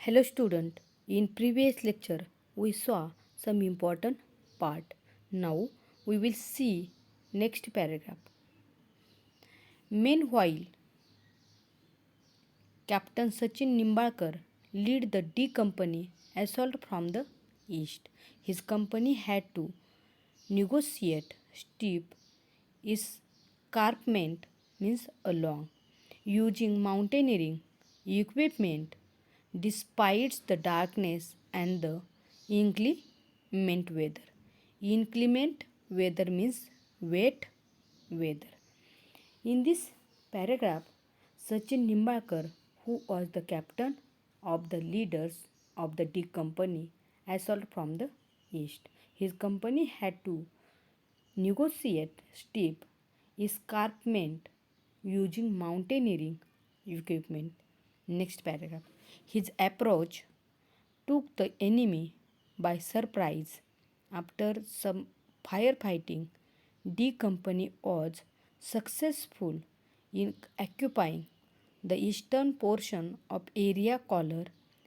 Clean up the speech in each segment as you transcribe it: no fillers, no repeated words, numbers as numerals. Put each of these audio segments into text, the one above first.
Hello student, in previous lecture we saw some important part. Now we will see next paragraph. Meanwhile, Captain Sachin Nimbalkar led the D Company assault from the east. His company had to negotiate steep escarpment means along using mountaineering equipment despite the darkness and the inclement weather. Inclement weather means wet weather. In this paragraph, Sachin Nimbalkar, who was the captain of the leaders of the D Company, assault from the east. His company had to negotiate steep escarpment using mountaineering equipment. Next paragraph. His approach took the enemy by surprise. After some firefighting, D Company was successful in occupying the eastern portion of area collar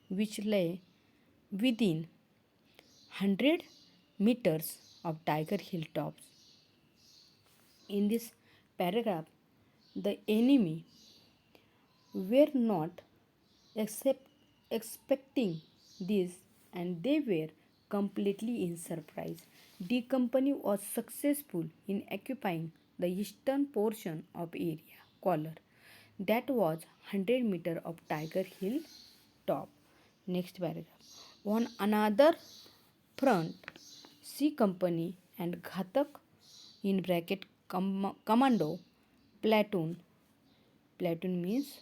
which lay within 100 meters of Tiger Hill tops. In this paragraph, the enemy were not accept, expecting this and they were completely in surprise. D Company was successful in occupying the eastern portion of area collar that was 100 meter of Tiger Hill top. Next paragraph. On another front, C Company and Ghatak in bracket commando platoon means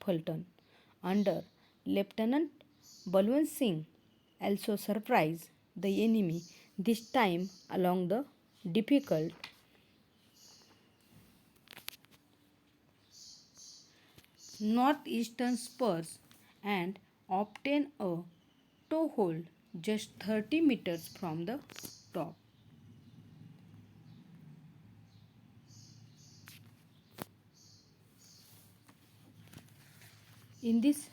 Fulton under Lieutenant Balwant Singh also surprised the enemy, this time along the difficult northeastern spurs and obtained a toehold just 30 meters from the top. In this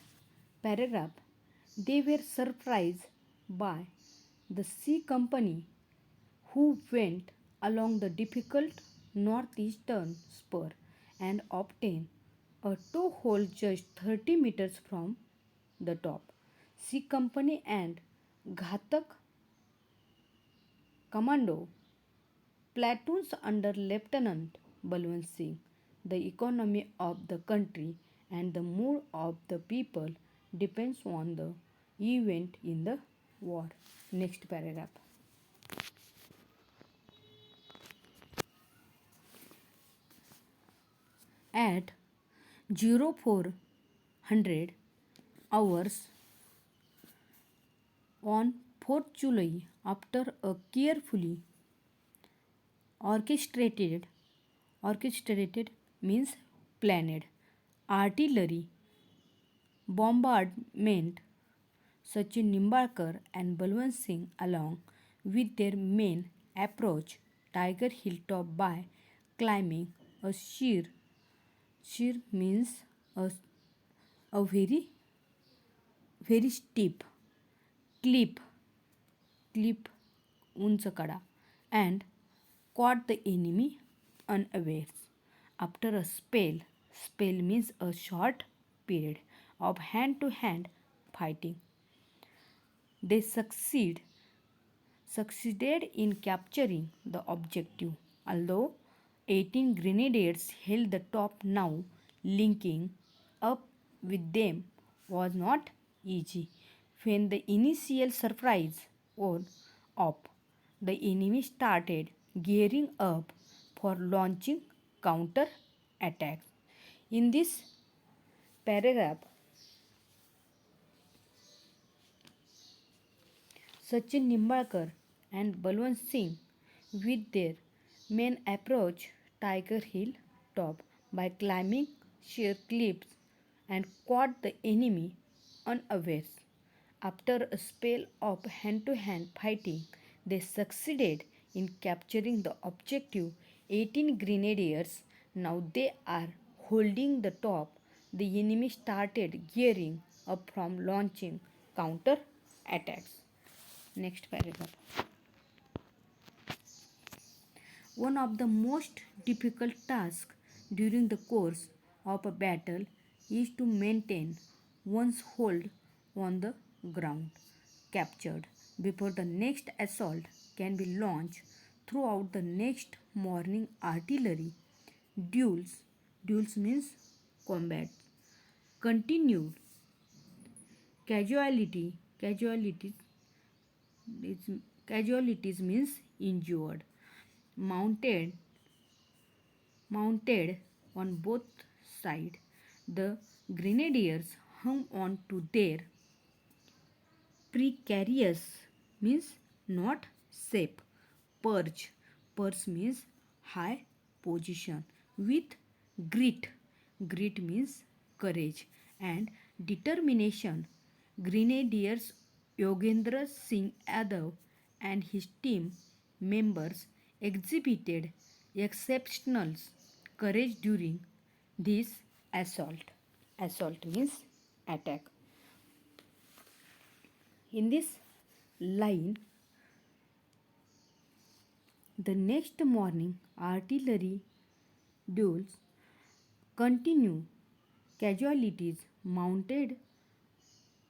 paragraph, they were surprised by the C Company who went along the difficult northeastern spur and obtained a toehold just 30 meters from the top. C Company and Ghatak Commando platoons under Lieutenant Balwant Singh. The economy of the country and the mood of the people depends on the event in the war. Next paragraph. At 0400 hours on 4th July, after a carefully orchestrated means planned artillery bombardment, Sachin Nimbalkar and Balwant Singh along with their men approached Tiger Hill top by climbing a sheer means a, a very steep cliff cliff उंच कडा and caught the enemy unawares. After a spell means a short period of hand to hand fighting, they succeeded in capturing the objective. Although 18 grenadiers held the top now, linking up with them was not easy. When the initial surprise was up, the enemy started gearing up for launching counter attacks. In this paragraph, Sachin Nimbalkar and Balwant Singh with their men approached Tiger Hill top by climbing sheer cliffs and caught the enemy unawares. After a spell of hand to hand fighting, they succeeded in capturing the objective 18 grenadiers. Now they are holding the top. The enemy started gearing up from launching counter attacks. Next paragraph. One of the most difficult tasks during the course of a battle is to maintain one's hold on the ground captured before the next assault can be launched. Throughout the next morning, artillery duels, duels means combat, continued. Casualty, casualties means injured. Mounted Mounted on both sides, the grenadiers hung on to their precarious means not safe perch. Perch means high position with grit. Grit means courage and determination. Grenadiers Yogendra Singh Yadav and his team members exhibited exceptional courage during this assault. Assault means attack. In this line, the next morning artillery duels continue. Casualties mounted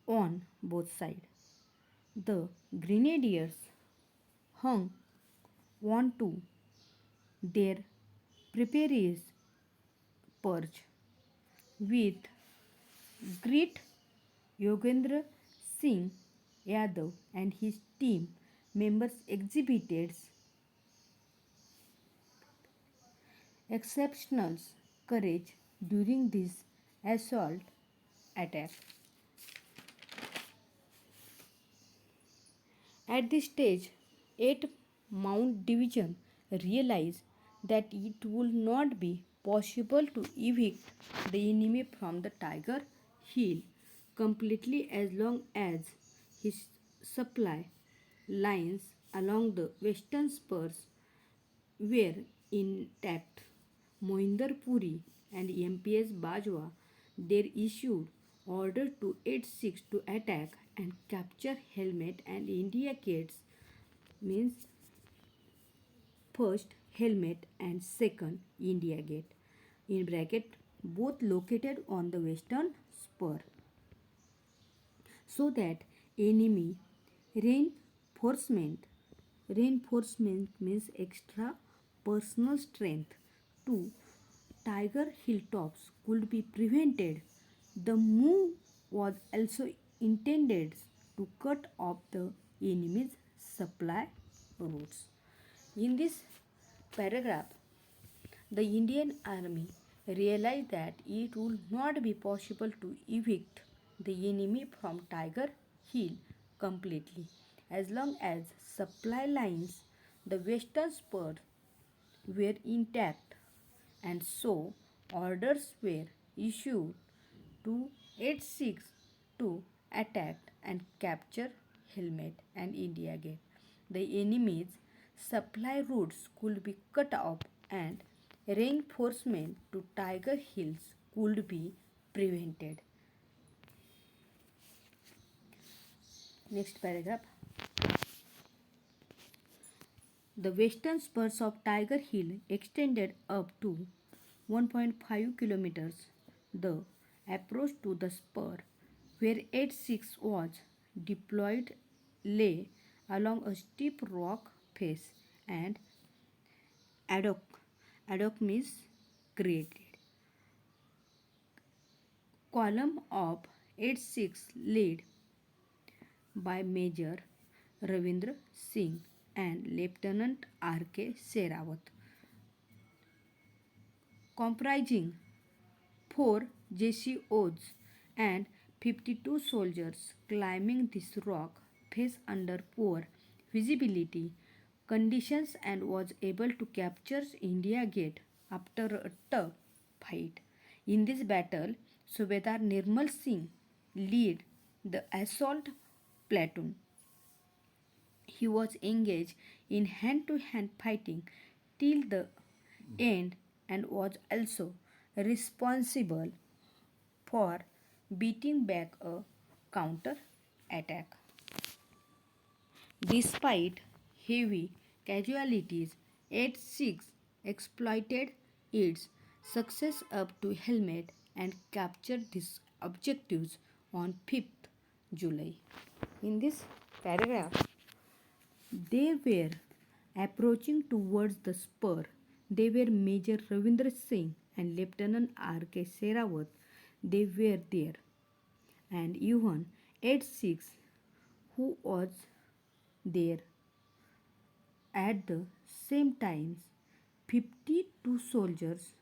on both sides. The grenadiers hung on to their precarious perch with great Yogendra Singh Yadav and his team members exhibited exceptional courage during this assault attack. At this stage, 8th Mount Division realized that it would not be possible to evict the enemy from the Tiger Hill completely as long as his supply lines along the western spurs were intact. Mohinder Puri and MPS Bajwa there issued order to 86 to attack and capture Helmet and India Gates means first Helmet and second India Gate in bracket both located on the western spur so that enemy reinforcement reinforcement means extra personal strength to Tiger Hilltops could be prevented. The move was also intended to cut off the enemy's supply routes. In this paragraph, the Indian Army realized that it would not be possible to evict the enemy from Tiger Hill completely as long as supply lines, the western spur, were intact, and so orders were issued to 86 to attack and capture Helmet and India Gate. The enemy's supply routes could be cut off and reinforcement to Tiger Hills could be prevented. Next paragraph. The western spurs of Tiger Hill extended up to 1.5 kilometers. The approach to the spur where 86 was deployed lay along a steep rock face and ad hoc means created column of 86 led by Major Ravindra Singh and Lieutenant R.K. Serawat, comprising 4 JCOs and 52 soldiers climbing this rock face under poor visibility conditions and was able to capture India Gate after a tough fight. In this battle, Subedar Nirmal Singh led the assault platoon. He was engaged in hand to hand fighting till the end and was also responsible for beating back a counter attack. Despite heavy casualties, 8-6 exploited its success up to Helmet and captured these objectives on 5th July. In this paragraph, they were approaching towards the spur. They were Major Ravindra Singh and Lieutenant R.K. Serawat. They were there. And even 8-6, who was there at the same time, 52 soldiers,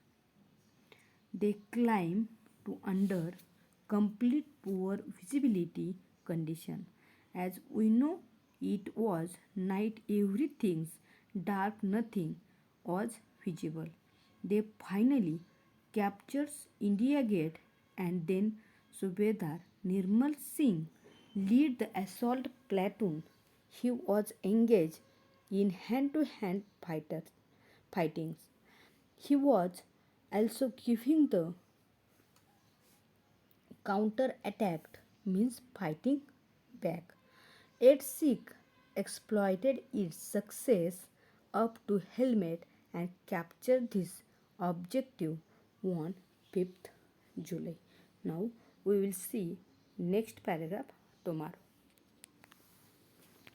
they climbed to under complete poor visibility condition. As we know, it was night, everything's dark, nothing was visible. They finally captures India Gate and then Subedar Nirmal Singh lead the assault platoon. He was engaged in hand-to-hand fightings. He was also giving the counter attack means fighting back. 8-6 exploited its success up to Helmet and captured this objective on 5th July. Now we will see next paragraph tomorrow.